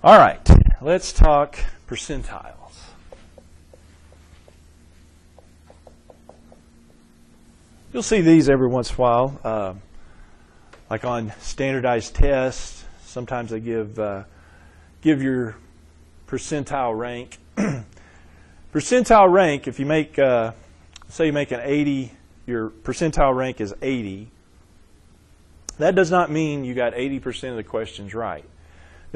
All right, let's talk percentiles. You'll see these every once in a while, like on standardized tests. Sometimes they give your percentile rank. Percentile rank, if you make, say you make an 80, your percentile rank is 80. That does not mean you got 80% of the questions right.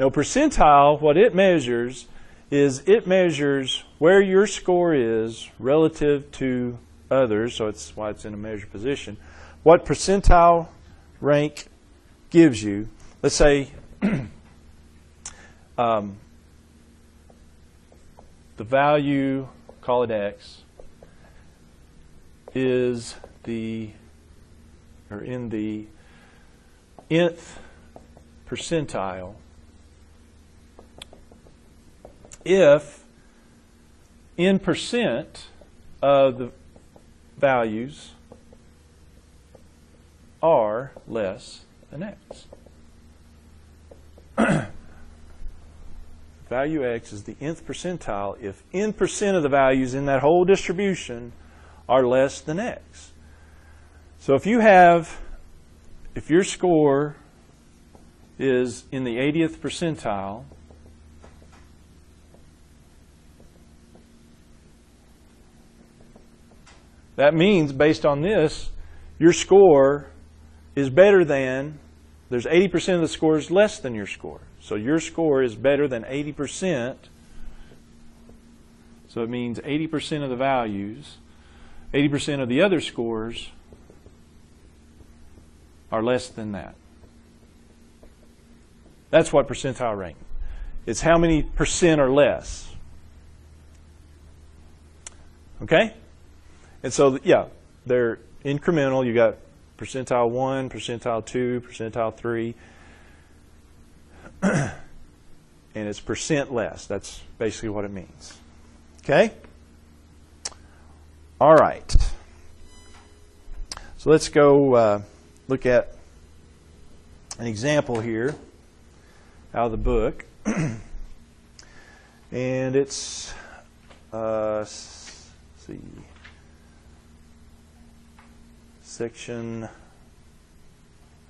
No, percentile, what it measures is it measures where your score is relative to others, so it's why it's in a measured position. What percentile rank gives you, let's say the value, call it X, is in the nth percentile if n percent of the values are less than X. Value X is the nth percentile if n percent of the values in that whole distribution are less than X. So if your score is in the 80th percentile, that means, based on this, your score is better than, there's 80% of the score is less than your score. So your score is better than 80%. So it means 80% of the values, 80% of the other scores are less than that. That's what percentile rank. It's how many percent or less. Okay? And so, yeah, they're incremental. You got percentile 1, percentile 2, percentile 3. And it's percent less. That's basically what it means. Okay? All right. So let's go look at an example here out of the book. And it's, let's see, section,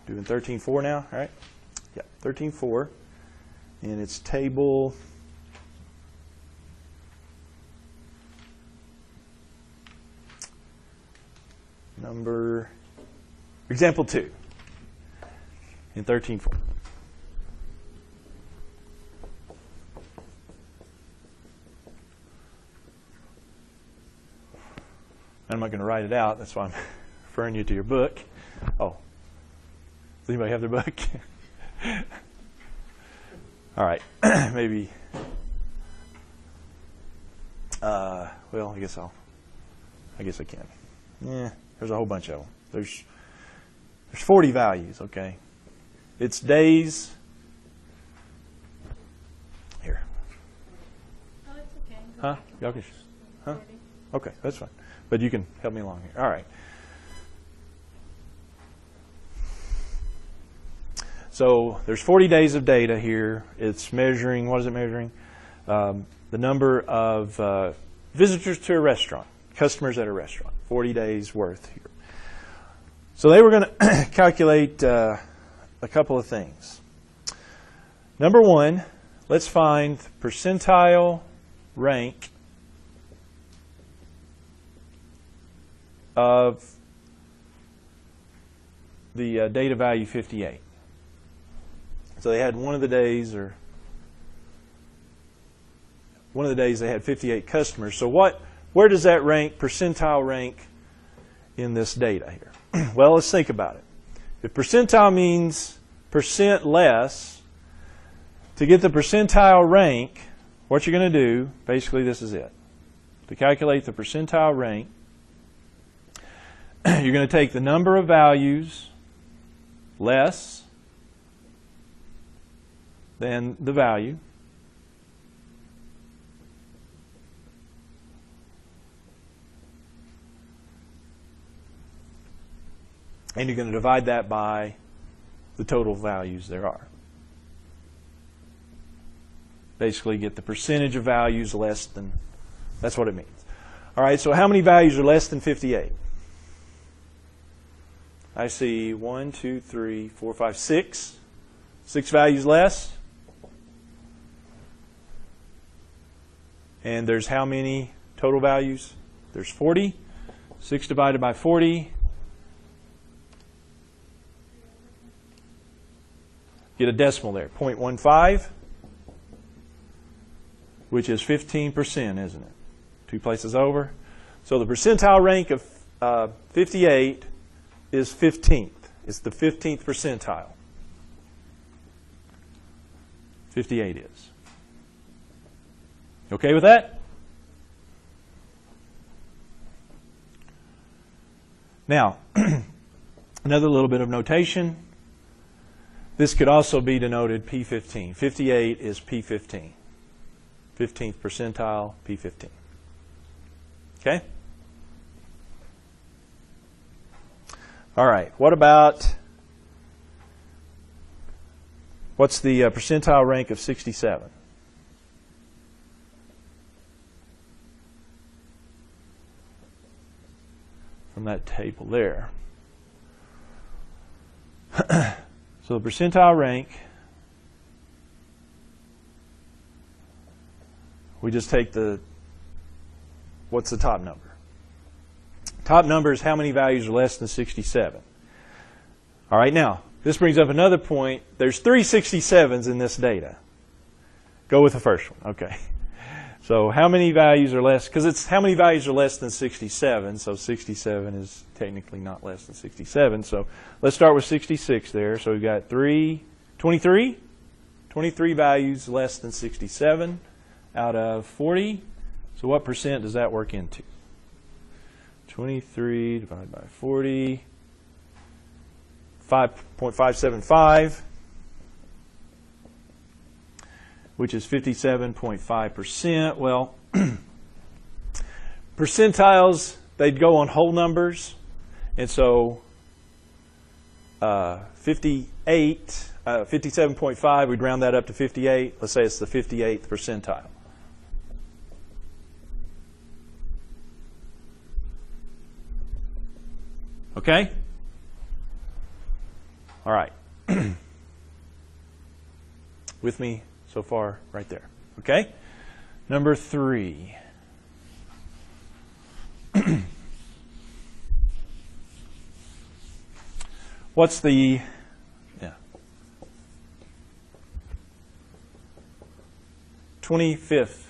doing 13.4 now, all right? Yeah, 13.4. And it's table number, example 2 in 13.4. I'm not going to write it out, that's why I'm referring you to your book. Oh, does anybody have their book? All right, maybe. Well, I guess I can. Yeah, there's a whole bunch of them. There's 40 values. Okay, it's days. Here. Oh, it's okay. Huh? Y'all can. Huh? Okay, that's fine. But you can help me along here. All right. So there's 40 days of data here. It's measuring, what is it measuring? The number of visitors to a restaurant, customers at a restaurant, 40 days worth here. So they were going to calculate a couple of things. Number one, let's find percentile rank of the data value 58. So they had one of the days they had 58 customers. So where does that rank, percentile rank, in this data here? Well, let's think about it. If percentile means percent less, to get the percentile rank, what you're going to do, basically this is it. To calculate the percentile rank, you're going to take the number of values less than the value. And you're going to divide that by the total values there are. Basically get the percentage of values less than, that's what it means. All right, so how many values are less than 58? I see 1, 2, 3, 4, 5, 6. 6 values less. And there's how many total values? There's 40. 6 divided by 40. Get a decimal there, 0.15, which is 15%, isn't it? 2 places over. So the percentile rank of 58 is 15th. It's the 15th percentile. 58 is. Okay with that? Now, another little bit of notation. This could also be denoted P15. 58 is P15. 15th percentile, P15. Okay? All right. What about, what's the percentile rank of 67? From that table there. So the percentile rank, we just take the, what's the top number? Top number is how many values are less than 67. All right, now, this brings up another point. There's 3 67s in this data. Go with the first one, okay. So how many values are less, because it's how many values are less than 67, so 67 is technically not less than 67. So let's start with 66 there. So we've got 23 values less than 67 out of 40. So what percent does that work into? 23 divided by 40, 5.575. Which is 57.5%. Well, percentiles, they'd go on whole numbers. And so 57.5, we'd round that up to 58. Let's say it's the 58th percentile. Okay? All right. With me so far right there. Okay? Number 3. What's the 25th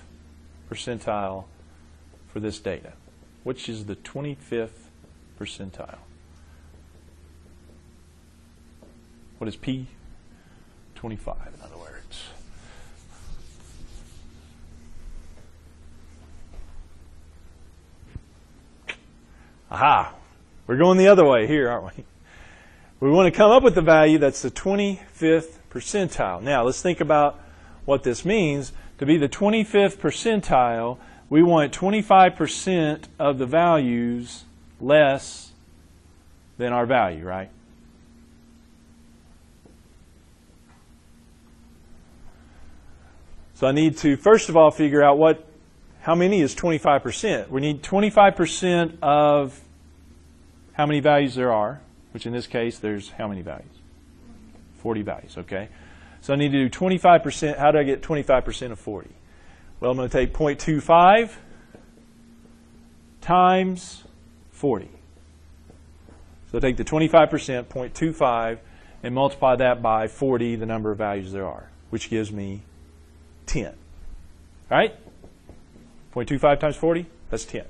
percentile for this data? Which is the 25th percentile? What is P25 in other words? Aha! We're going the other way here, aren't we? We want to come up with the value that's the 25th percentile. Now, let's think about what this means. To be the 25th percentile, we want 25% of the values less than our value, right? So I need to, first of all, figure out how many is 25%. We need 25% of how many values there are, which in this case, there's how many values? 40 values, okay? So I need to do 25%. How do I get 25% of 40? Well, I'm going to take 0.25 times 40. So take the 25%, 0.25, and multiply that by 40, the number of values there are, which gives me 10. All right? 0.25 times 40, that's 10.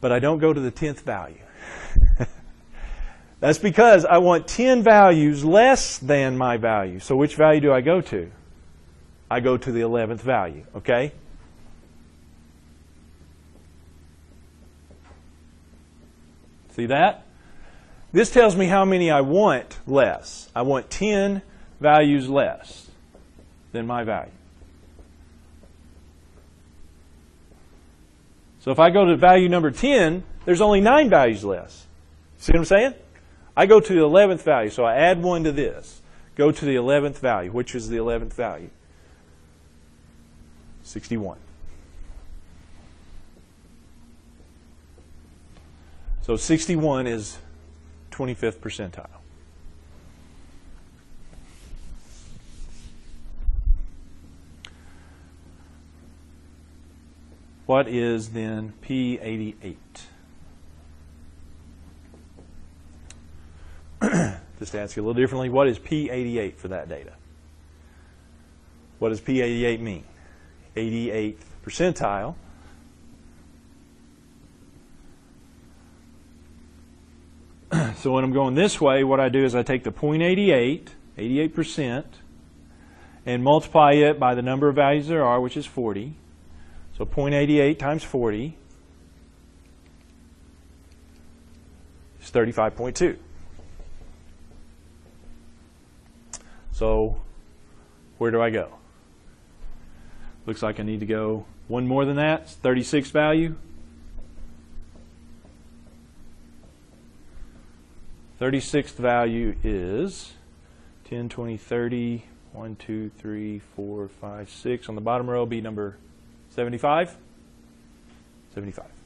But I don't go to the 10th value. That's because I want 10 values less than my value. So which value do I go to? I go to the 11th value, okay? See that? This tells me how many I want less. I want 10 values less than my value. So if I go to value number 10, there's only 9 values less. See what I'm saying? I go to the 11th value, so I add 1 to this. go to the 11th value. Which is the 11th value? 61. So 61 is 25th percentile. What is then P88? Just to ask you a little differently, what is P88 for that data? What does P88 mean? 88th percentile. So when I'm going this way, what I do is I take the 0.88, 88%, and multiply it by the number of values there are, which is 40. So 0.88 times 40 is 35.2. So where do I go? Looks like I need to go one more than that. It's 36th value. 36th value is 10, 20, 30, 1, 2, 3, 4, 5, 6. On the bottom row, be number 75. 75.